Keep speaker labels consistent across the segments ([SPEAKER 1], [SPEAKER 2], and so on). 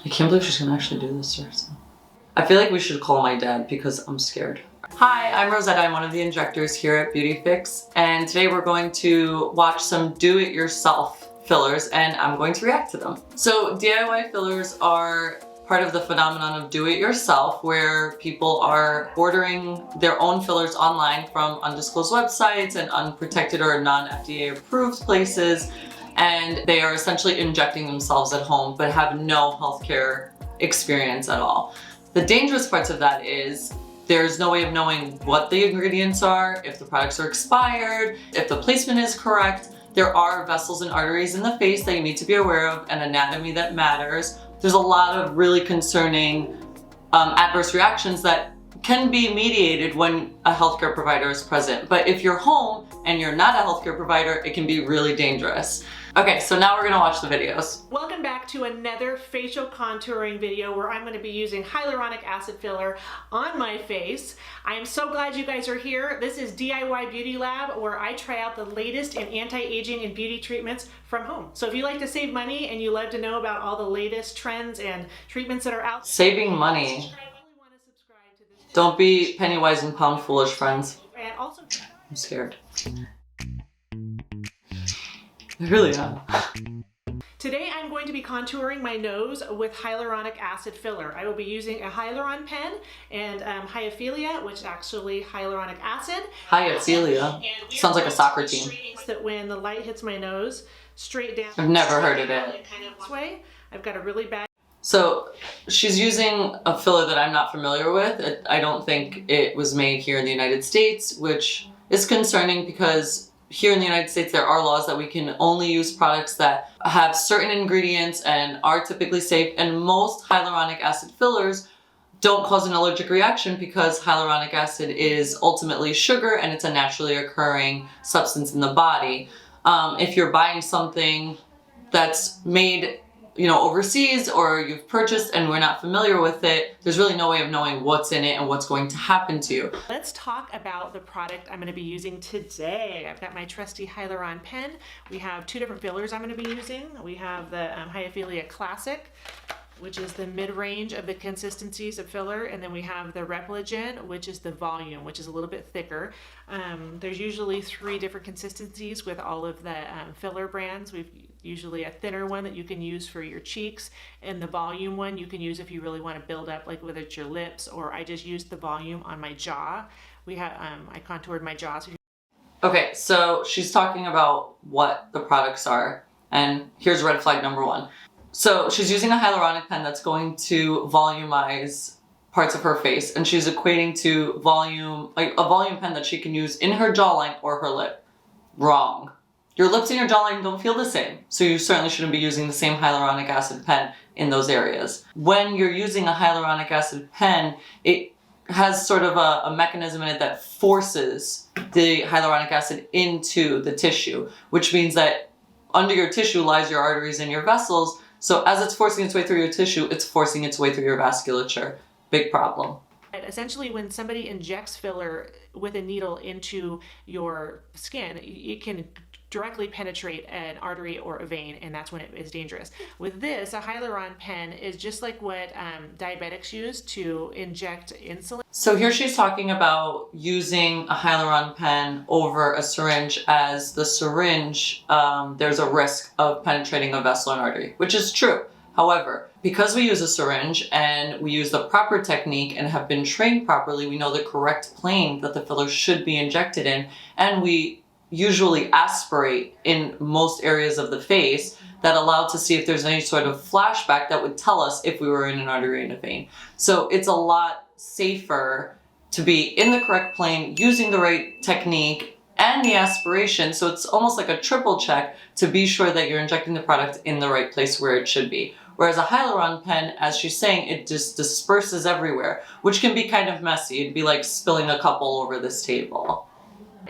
[SPEAKER 1] I can't believe she's gonna actually do this to herself. I feel like we should call my dad because I'm scared. Hi, I'm Rosetta. I'm one of the injectors here at BeautyFix, and today we're going to watch some do-it-yourself fillers, and I'm going to react to them. So DIY fillers are part of the phenomenon of do-it-yourself, where people are ordering their own fillers online from undisclosed websites and unprotected or non-FDA approved places, and they are essentially injecting themselves at home but have no healthcare experience at all. The dangerous parts of that is there's no way of knowing what the ingredients are, if the products are expired, if the placement is correct. There are vessels and arteries in the face that you need to be aware of, and anatomy that matters. There's a lot of really concerning adverse reactions that can be mediated when a healthcare provider is present. But if you're home and you're not a healthcare provider, it can be really dangerous. Okay, so now we're gonna watch the videos.
[SPEAKER 2] Welcome back to another facial contouring video where I'm going to be using hyaluronic acid filler on my face. I am so glad you guys are here. This is DIY Beauty Lab, where I try out the latest in anti-aging and beauty treatments from home. So if you like to save money and you love to know about all the latest trends and treatments that are out,
[SPEAKER 1] saving money. Don't be penny wise and pound foolish, friends.
[SPEAKER 2] And also,
[SPEAKER 1] I'm scared. I really am.
[SPEAKER 2] today I'm going to be contouring my nose with hyaluronic acid filler. I will be using a hyaluron pen and hyophilia, which is actually hyaluronic acid.
[SPEAKER 1] Hyophilia? Sounds like a soccer team.
[SPEAKER 2] That when the light hits my nose, straight down.
[SPEAKER 1] I've never heard of it.
[SPEAKER 2] Kind of this way. I've got a really bad.
[SPEAKER 1] So she's using a filler that I'm not familiar with. I don't think it was made here in the United States, which is concerning because here in the United States, there are laws that we can only use products that have certain ingredients and are typically safe, and most hyaluronic acid fillers don't cause an allergic reaction because hyaluronic acid is ultimately sugar and it's a naturally occurring substance in the body. If you're buying something that's made overseas, or you've purchased and we're not familiar with it, there's really no way of knowing what's in it and what's going to happen to you.
[SPEAKER 2] Let's talk about the product I'm going to be using today. I've got my trusty hyaluron pen. We have two different fillers I'm going to be using. We have the Hyophilia Classic, which is the mid-range of the consistencies of filler, and then we have the Repligen, which is the volume, which is a little bit thicker. There's usually 3 different consistencies with all of the filler brands. We've usually a thinner one that you can use for your cheeks, and the volume one you can use if you really want to build up, like whether it's your lips, or I just used the volume on my jaw. We have I contoured my jaw.
[SPEAKER 1] Okay, so she's talking about what the products are, and here's red flag number 1. So she's using a hyaluronic pen that's going to volumize parts of her face, and she's equating to volume, like a volume pen that she can use in her jawline or her lip. Wrong. Your lips and your jawline don't feel the same, so you certainly shouldn't be using the same hyaluronic acid pen in those areas. When you're using a hyaluronic acid pen, it has sort of a mechanism in it that forces the hyaluronic acid into the tissue, which means that under your tissue lies your arteries and your vessels. So as it's forcing its way through your tissue, it's forcing its way through your vasculature. Big problem.
[SPEAKER 2] Essentially, when somebody injects filler with a needle into your skin, it can directly penetrate an artery or a vein, and that's when it is dangerous. With this, a hyaluron pen is just like what diabetics use to inject insulin.
[SPEAKER 1] So here she's talking about using a hyaluron pen over a syringe, as the syringe, there's a risk of penetrating a vessel and artery, which is true. However, because we use a syringe and we use the proper technique and have been trained properly, we know the correct plane that the filler should be injected in, and we usually aspirate in most areas of the face that allow to see if there's any sort of flashback that would tell us if we were in an artery and a vein. So it's a lot safer to be in the correct plane, using the right technique and the aspiration. So it's almost like a triple check to be sure that you're injecting the product in the right place where it should be. Whereas a hyaluron pen, as she's saying, it just disperses everywhere, which can be kind of messy. It'd be like spilling a couple over this table.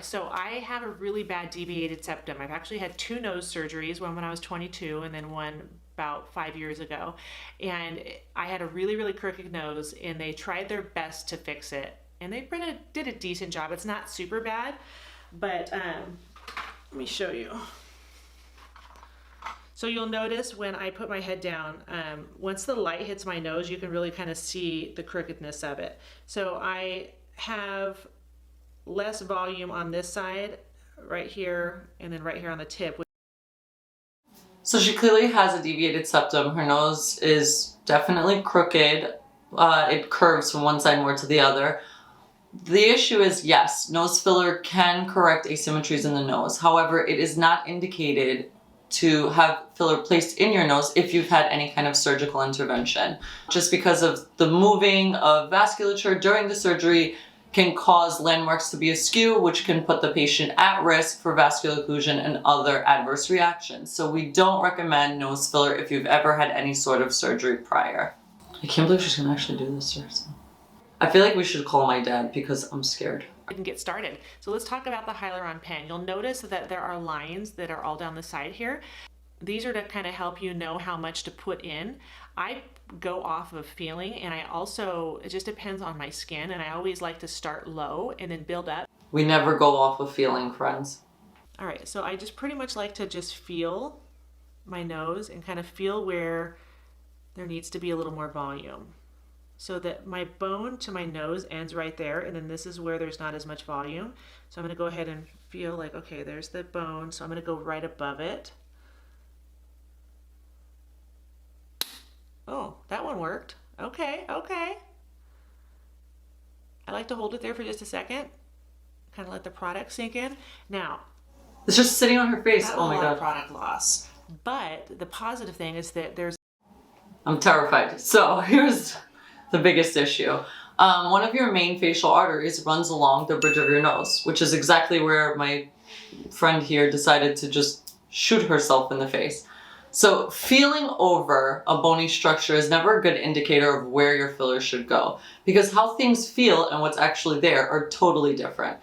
[SPEAKER 2] So I have a really bad deviated septum. I've actually had 2 nose surgeries, one when I was 22 and then one about 5 years ago. And I had a really, really crooked nose, and they tried their best to fix it. And they did a decent job. It's not super bad, but let me show you. So you'll notice when I put my head down, once the light hits my nose, you can really kind of see the crookedness of it. So I have less volume on this side, right here, and then right here on the tip.
[SPEAKER 1] So she clearly has a deviated septum. Her nose is definitely crooked. It curves from one side more to the other. The issue is, yes, nose filler can correct asymmetries in the nose. However, it is not indicated to have filler placed in your nose if you've had any kind of surgical intervention. Just because of the moving of vasculature during the surgery can cause landmarks to be askew, which can put the patient at risk for vascular occlusion and other adverse reactions. So we don't recommend nose filler if you've ever had any sort of surgery prior. I can't believe she's gonna actually do this, seriously. I feel like we should call my dad because I'm scared.
[SPEAKER 2] I can get started. So let's talk about the hyaluron pen. You'll notice that there are lines that are all down the side here. These are to kind of help you know how much to put in. I go off of feeling, and I also, it just depends on my skin, and I always like to start low and then build up.
[SPEAKER 1] We never go off of feeling, friends.
[SPEAKER 2] All right, so I just pretty much like to just feel my nose and kind of feel where there needs to be a little more volume. So that my bone to my nose ends right there, and then this is where there's not as much volume. So I'm gonna go ahead and feel like, okay, there's the bone, so I'm gonna go right above it. Oh, that one worked. Okay, okay. I like to hold it there for just a second, kind of let the product sink in. Now,
[SPEAKER 1] it's just sitting on her face. Oh my
[SPEAKER 2] God.
[SPEAKER 1] God.
[SPEAKER 2] Product loss. But the positive thing is that there's...
[SPEAKER 1] I'm terrified. So here's the biggest issue. One of your main facial arteries runs along the bridge of your nose, which is exactly where my friend here decided to just shoot herself in the face. So feeling over a bony structure is never a good indicator of where your filler should go, because how things feel and what's actually there are totally different.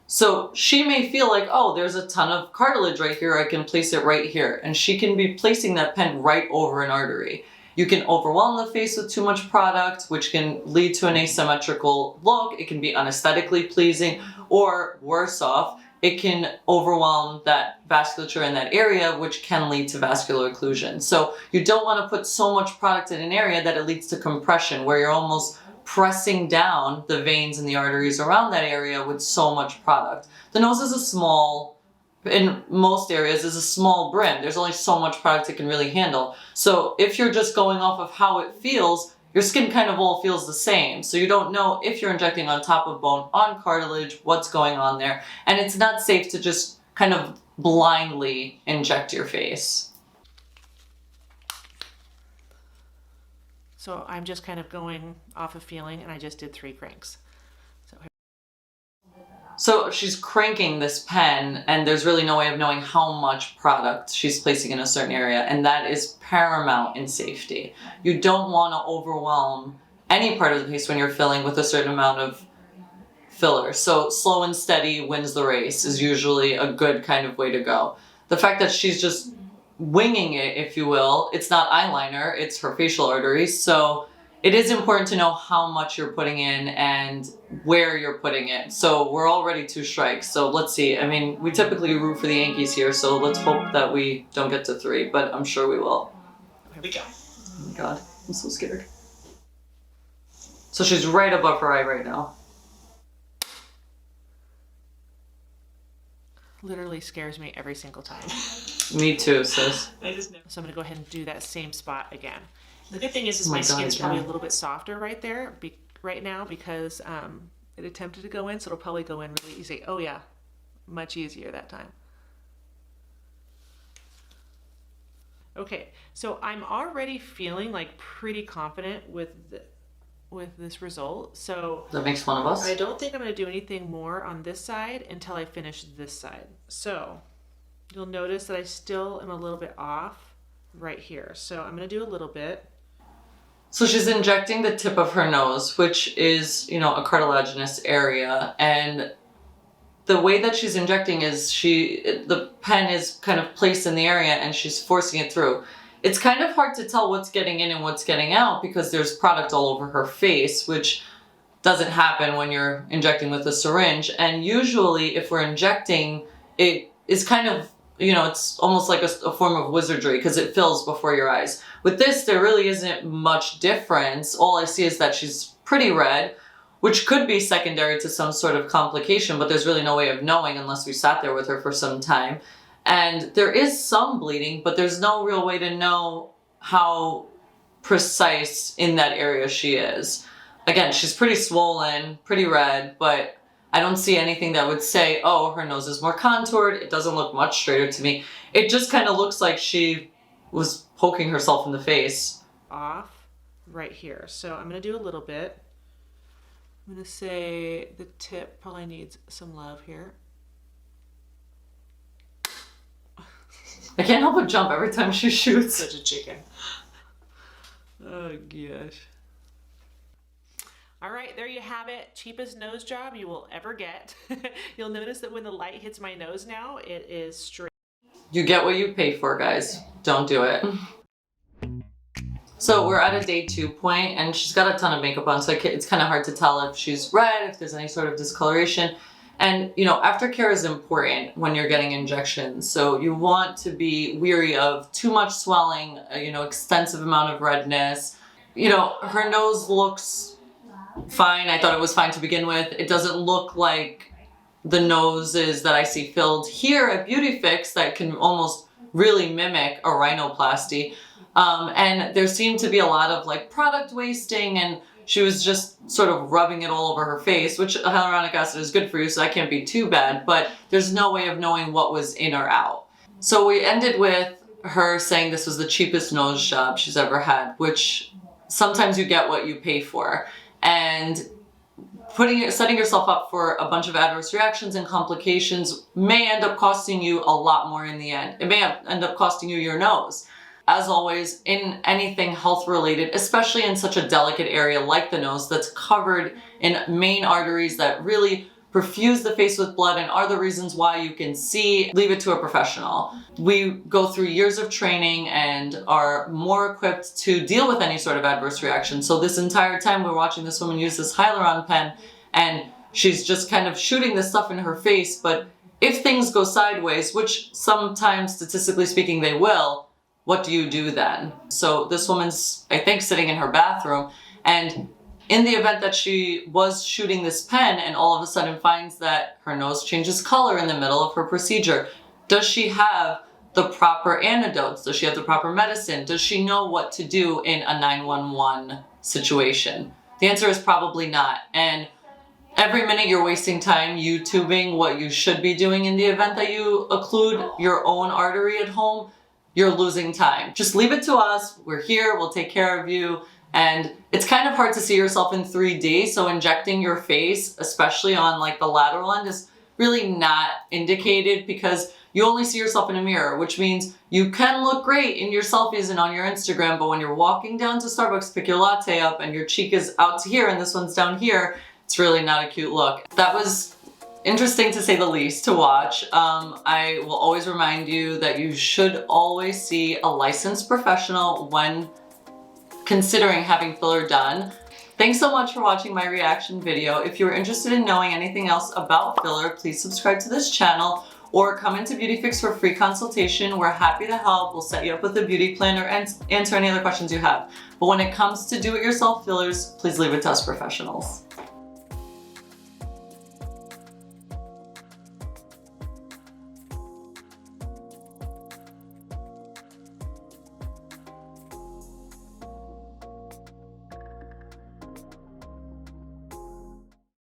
[SPEAKER 1] So she may feel like, oh, there's a ton of cartilage right here, I can place it right here. And she can be placing that pen right over an artery. You can overwhelm the face with too much product, which can lead to an asymmetrical look. It can be unesthetically pleasing, or worse off, it can overwhelm that vasculature in that area, which can lead to vascular occlusion. So you don't want to put so much product in an area that it leads to compression, where you're almost pressing down the veins and the arteries around that area with so much product. The nose is a small, in most areas, is a small brim. There's only so much product it can really handle. So if you're just going off of how it feels, your skin kind of all feels the same. So you don't know if you're injecting on top of bone, on cartilage, what's going on there. And it's not safe to just kind of blindly inject your face.
[SPEAKER 2] So I'm just kind of going off of feeling, and I just did 3 cranks.
[SPEAKER 1] So she's cranking this pen, and there's really no way of knowing how much product she's placing in a certain area, and that is paramount in safety. You don't want to overwhelm any part of the face when you're filling with a certain amount of filler. So slow and steady wins the race is usually a good kind of way to go. The fact that she's just winging it, if you will, it's not eyeliner, it's her facial arteries, so it is important to know how much you're putting in and where you're putting it. So we're already 2 strikes. So let's see. I mean, we typically root for the Yankees here, so let's hope that we don't get to 3, but I'm sure we will.
[SPEAKER 2] Here we go.
[SPEAKER 1] Oh my God, I'm so scared. So she's right above her eye right now.
[SPEAKER 2] Literally scares me every single time.
[SPEAKER 1] Me too, sis.
[SPEAKER 2] So I'm gonna go ahead and do that same spot again. The good thing is
[SPEAKER 1] Oh my
[SPEAKER 2] my skin's
[SPEAKER 1] God,
[SPEAKER 2] probably
[SPEAKER 1] yeah.
[SPEAKER 2] a little bit softer right there, right now, because it attempted to go in, so it'll probably go in really easy. Oh yeah, much easier that time. Okay, so I'm already feeling like pretty confident with this result. So
[SPEAKER 1] That makes one of us.
[SPEAKER 2] I don't think I'm going to do anything more on this side until I finish this side. So you'll notice that I still am a little bit off right here. So I'm going to do a little bit.
[SPEAKER 1] So she's injecting the tip of her nose, which is, you know, a cartilaginous area, and the way that she's injecting is the pen is kind of placed in the area and she's forcing it through. It's kind of hard to tell what's getting in and what's getting out because there's product all over her face, which doesn't happen when you're injecting with a syringe. And usually if we're injecting, it is kind of you know, it's almost like a form of wizardry because it fills before your eyes. With this, there really isn't much difference. All I see is that she's pretty red, which could be secondary to some sort of complication, but there's really no way of knowing unless we sat there with her for some time. And there is some bleeding, but there's no real way to know how precise in that area she is. Again, she's pretty swollen, pretty red, but I don't see anything that would say, oh, her nose is more contoured. It doesn't look much straighter to me. It just kind of looks like she was poking herself in the face.
[SPEAKER 2] Off right here. So I'm going to do a little bit. I'm going to say the tip probably needs some love here.
[SPEAKER 1] I can't help but jump every time she shoots.
[SPEAKER 2] Such a chicken. Oh gosh. All right, there you have it. Cheapest nose job you will ever get. You'll notice that when the light hits my nose now, it is straight.
[SPEAKER 1] You get what you pay for, guys. Don't do it. So we're at a day 2 point, and she's got a ton of makeup on, so it's kind of hard to tell if she's red, if there's any sort of discoloration. And, you know, aftercare is important when you're getting injections. So you want to be weary of too much swelling, you know, extensive amount of redness. You know, her nose looks fine. I thought it was fine to begin with. It doesn't look like the noses that I see filled here at BeautyFix that can almost really mimic a rhinoplasty. And there seemed to be a lot of like product wasting, and she was just sort of rubbing it all over her face, which hyaluronic acid is good for you, so that can't be too bad, but there's no way of knowing what was in or out. So we ended with her saying this was the cheapest nose job she's ever had, which sometimes you get what you pay for. And setting yourself up for a bunch of adverse reactions and complications may end up costing you a lot more in the end. It may end up costing you your nose. As always, in anything health related, especially in such a delicate area like the nose that's covered in main arteries that really perfuse the face with blood and are the reasons why you can see, leave it to a professional. We go through years of training and are more equipped to deal with any sort of adverse reaction. So this entire time we're watching this woman use this hyaluron pen, and she's just kind of shooting this stuff in her face. But if things go sideways, which sometimes statistically speaking they will, what do you do then? So this woman's, I think, sitting in her bathroom, and in the event that she was shooting this pen and all of a sudden finds that her nose changes color in the middle of her procedure, does she have the proper antidotes? Does she have the proper medicine? Does she know what to do in a 911 situation? The answer is probably not. And every minute you're wasting time YouTubing what you should be doing in the event that you occlude your own artery at home, you're losing time. Just leave it to us. We're here. We'll take care of you. And it's kind of hard to see yourself in 3D. So injecting your face, especially on like the lateral end, is really not indicated because you only see yourself in a mirror, which means you can look great in your selfies and on your Instagram. But when you're walking down to Starbucks, pick your latte up and your cheek is out to here and this one's down here, it's really not a cute look. That was interesting to say the least to watch. I will always remind you that you should always see a licensed professional when considering having filler done. Thanks so much for watching my reaction video. If you're interested in knowing anything else about filler, please subscribe to this channel or come into BeautyFix for a free consultation. We're happy to help. We'll set you up with a beauty plan or answer any other questions you have. But when it comes to do-it-yourself fillers, please leave it to us professionals.